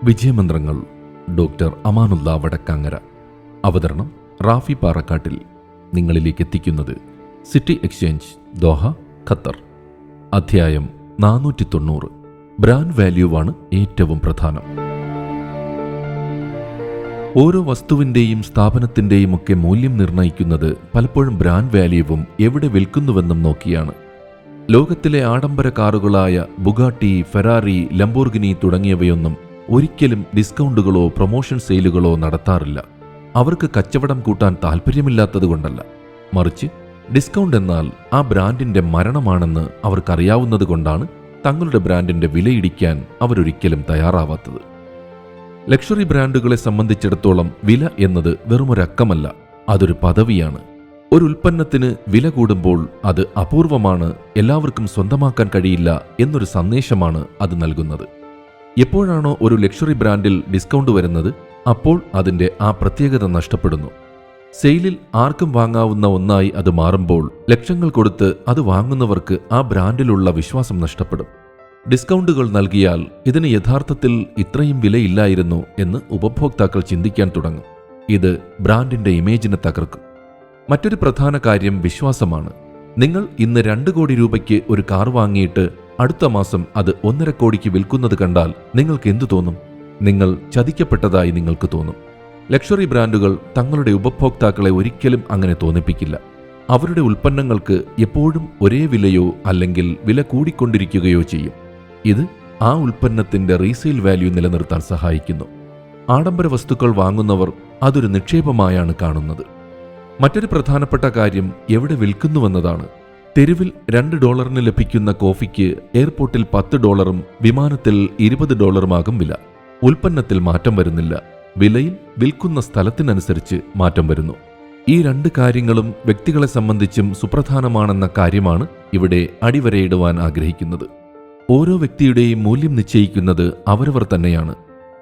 വിജയമന്ത്രങ്ങൾ doctor Amanullah Vadakkangara. അവതരണം റാഫി പാറക്കാട്ടിൽ. നിങ്ങളിലേക്ക് എത്തിക്കുന്നത് സിറ്റി എക്സ്ചേഞ്ച്, ദോഹ, ഖത്തർ. അധ്യായം 490. ബ്രാൻഡ് വാല്യൂവാണ് ഏറ്റവും പ്രധാനം. ഓരോ വസ്തുവിൻ്റെയും സ്ഥാപനത്തിൻ്റെയും ഒക്കെ മൂല്യം നിർണ്ണയിക്കുന്നത് പലപ്പോഴും ബ്രാൻഡ് വാല്യൂവും എവിടെ വിൽക്കുന്നുവെന്നും നോക്കിയാണ്. ലോകത്തിലെ ആഡംബര കാറുകളായ ബുഗാട്ടി, ഫെറാറി, ലംബോർഗിനി തുടങ്ങിയവയൊന്നും ഒരിക്കലും ഡിസ്കൗണ്ടുകളോ പ്രൊമോഷൻ സെയിലുകളോ നടത്താറില്ല. അവർക്ക് കച്ചവടം കൂട്ടാൻ താല്പര്യമില്ലാത്തതുകൊണ്ടല്ല, മറിച്ച് ഡിസ്കൗണ്ട് എന്നാൽ ആ ബ്രാൻഡിൻ്റെ മരണമാണെന്ന് അവർക്കറിയാവുന്നതുകൊണ്ടാണ് തങ്ങളുടെ ബ്രാൻഡിൻ്റെ വിലയിടിക്കാൻ അവരൊരിക്കലും തയ്യാറാവാത്തത്. ലക്ഷറി ബ്രാൻഡുകളെ സംബന്ധിച്ചിടത്തോളം വില എന്നത് വെറുമൊരക്കമല്ല, അതൊരു പദവിയാണ്. ഒരു ഉൽപ്പന്നത്തിന് വില കൂടുമ്പോൾ അത് അപൂർവമാണ്, എല്ലാവർക്കും സ്വന്തമാക്കാൻ കഴിയില്ല എന്നൊരു സന്ദേശമാണ് അത് നൽകുന്നത്. എപ്പോഴാണോ ഒരു ലക്ഷറി ബ്രാൻഡിൽ ഡിസ്കൗണ്ട് വരുന്നത്, അപ്പോൾ അതിൻ്റെ ആ പ്രത്യേകത നഷ്ടപ്പെടുന്നു. സെയിലിൽ ആർക്കും വാങ്ങാവുന്ന ഒന്നായി അത് മാറുമ്പോൾ ലക്ഷങ്ങൾ കൊടുത്ത് അത് വാങ്ങുന്നവർക്ക് ആ ബ്രാൻഡിലുള്ള വിശ്വാസം നഷ്ടപ്പെടും. ഡിസ്കൗണ്ടുകൾ നൽകിയാൽ ഇതിന് യഥാർത്ഥത്തിൽ ഇത്രയും വിലയില്ലായിരുന്നു എന്ന് ഉപഭോക്താക്കൾ ചിന്തിക്കാൻ തുടങ്ങും. ഇത് ബ്രാൻഡിൻ്റെ ഇമേജിനെ തകർക്കും. മറ്റൊരു പ്രധാന കാര്യം വിശ്വാസമാണ്. നിങ്ങൾ ഇന്ന് 2 കോടി രൂപയ്ക്ക് ഒരു കാർ വാങ്ങിയിട്ട് അടുത്ത മാസം അത് 1.5 കോടിക്ക് വിൽക്കുന്നത് കണ്ടാൽ നിങ്ങൾക്ക് എന്തു തോന്നും? നിങ്ങൾ ചതിക്കപ്പെട്ടതായി നിങ്ങൾക്ക് തോന്നും. ലക്ഷറി ബ്രാൻഡുകൾ തങ്ങളുടെ ഉപഭോക്താക്കളെ ഒരിക്കലും അങ്ങനെ തോന്നിപ്പിക്കില്ല. അവരുടെ ഉൽപ്പന്നങ്ങൾക്ക് എപ്പോഴും ഒരേ വിലയോ അല്ലെങ്കിൽ വില കൂടിക്കൊണ്ടിരിക്കുകയോ ചെയ്യും. ഇത് ആ ഉൽപ്പന്നത്തിന്റെ റീസെയിൽ വാല്യൂ നിലനിർത്താൻ സഹായിക്കുന്നു. ആഡംബര വസ്തുക്കൾ വാങ്ങുന്നവർ അതൊരു നിക്ഷേപമായാണ് കാണുന്നത്. മറ്റൊരു പ്രധാനപ്പെട്ട കാര്യം എവിടെ വിൽക്കുന്നുവെന്നതാണ്. തെരുവിൽ $2 ലഭിക്കുന്ന കോഫിക്ക് എയർപോർട്ടിൽ $10, വിമാനത്തിൽ $20 വില. ഉൽപ്പന്നത്തിൽ മാറ്റം വരുന്നില്ല, വിലയിൽ വിൽക്കുന്ന സ്ഥലത്തിനനുസരിച്ച് മാറ്റം വരുന്നു. ഈ 2 കാര്യങ്ങളും വ്യക്തികളെ സംബന്ധിച്ചും സുപ്രധാനമാണെന്ന കാര്യമാണ് ഇവിടെ അടിവരയിടുവാൻ ആഗ്രഹിക്കുന്നത്. ഓരോ വ്യക്തിയുടെയും മൂല്യം നിശ്ചയിക്കുന്നത് അവരവർ തന്നെയാണ്.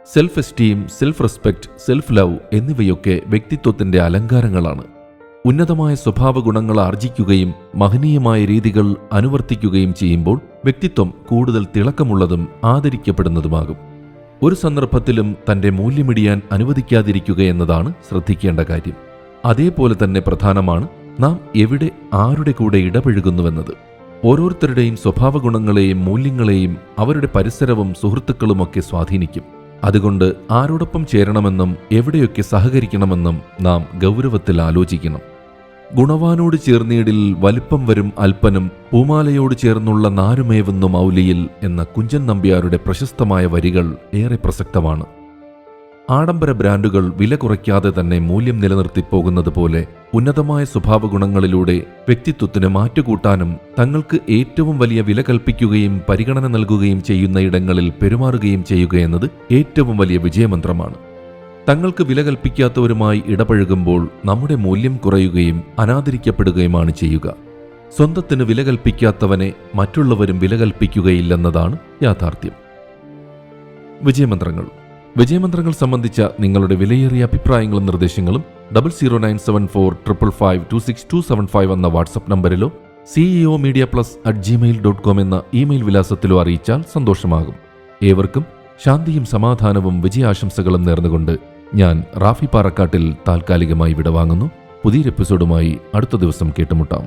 Self esteem, self respect, self love എന്നിവയൊക്കെ വ്യക്തിത്വത്തിന്റെ അലങ്കാരങ്ങളാണ്. ഉന്നതമായ സ്വഭാവ ഗുണങ്ങൾ ആർജിക്കുകയും മഹനീയമായ രീതികൾ അനുവർത്തിക്കുകയും ചെയ്യുമ്പോൾ വ്യക്തിത്വം കൂടുതൽ തിളക്കമുള്ളതും ആദരിക്കപ്പെടുന്നതുമാകും. ഒരു സന്ദർഭത്തിലും തന്റെ മൂല്യമിടിയാൻ അനുവദിക്കാതിരിക്കുക എന്നതാണ് ശ്രദ്ധിക്കേണ്ട കാര്യം. അതേപോലെ തന്നെ പ്രധാനമാണ് നാം എവിടെ ആരുടെ കൂടെ ഇടപഴകുന്നുവെന്നത്. ഓരോരുത്തരുടെയും സ്വഭാവ ഗുണങ്ങളെയും മൂല്യങ്ങളെയും അവരുടെ പരിസരവും സുഹൃത്തുക്കളുമൊക്കെ സ്വാധീനിക്കും. അതുകൊണ്ട് ആരോടൊപ്പം ചേരണമെന്നും എവിടെയൊക്കെ സഹകരിക്കണമെന്നും നാം ഗൗരവത്തിൽ ആലോചിക്കണം. ഗുണവാനോട് ചേർന്നീടിൽ വലിപ്പം വരും അല്പനും, പൂമാലയോട് ചേർന്നുള്ള നാരുമേവുന്നു മൗലിയിൽ എന്ന കുഞ്ചൻ നമ്പ്യാരുടെ പ്രശസ്തമായ വരികൾ ഏറെ പ്രസക്തമാണ്. ആഡംബര ബ്രാൻഡുകൾ വില കുറയ്ക്കാതെ തന്നെ മൂല്യം നിലനിർത്തിപ്പോകുന്നത് പോലെ ഉന്നതമായ സ്വഭാവ ഗുണങ്ങളിലൂടെ വ്യക്തിത്വത്തിന് മാറ്റുകൂട്ടാനും തങ്ങൾക്ക് ഏറ്റവും വലിയ വില കൽപ്പിക്കുകയും പരിഗണന നൽകുകയും ചെയ്യുന്ന ഇടങ്ങളിൽ പെരുമാറുകയും ചെയ്യുക എന്നത് ഏറ്റവും വലിയ വിജയമന്ത്രമാണ്. തങ്ങൾക്ക് വില കൽപ്പിക്കാത്തവരുമായി ഇടപഴകുമ്പോൾ നമ്മുടെ മൂല്യം കുറയുകയും അനാദരിക്കപ്പെടുകയുമാണ് ചെയ്യുക. സ്വന്തത്തിന് വില കൽപ്പിക്കാത്തവനെ മറ്റുള്ളവരും വില കൽപ്പിക്കുകയില്ലെന്നതാണ് യാഥാർത്ഥ്യം. വിജയമന്ത്രങ്ങൾ സംബന്ധിച്ച നിങ്ങളുടെ വിലയേറിയ അഭിപ്രായങ്ങളും നിർദ്ദേശങ്ങളും 00974552625 എന്ന വാട്സപ്പ് നമ്പറിലോ ceomedia+@gmail.com എന്ന ഇമെയിൽ വിലാസത്തിലോ അറിയിച്ചാൽ സന്തോഷമാകും. ഏവർക്കും ശാന്തിയും സമാധാനവും വിജയാശംസകളും നേർന്നുകൊണ്ട് ഞാൻ റാഫി പാറക്കാട്ടിൽ താൽക്കാലികമായി വിടവാങ്ങുന്നു. പുതിയൊരു എപ്പിസോഡുമായി അടുത്ത ദിവസം കേട്ടുമുട്ടാം.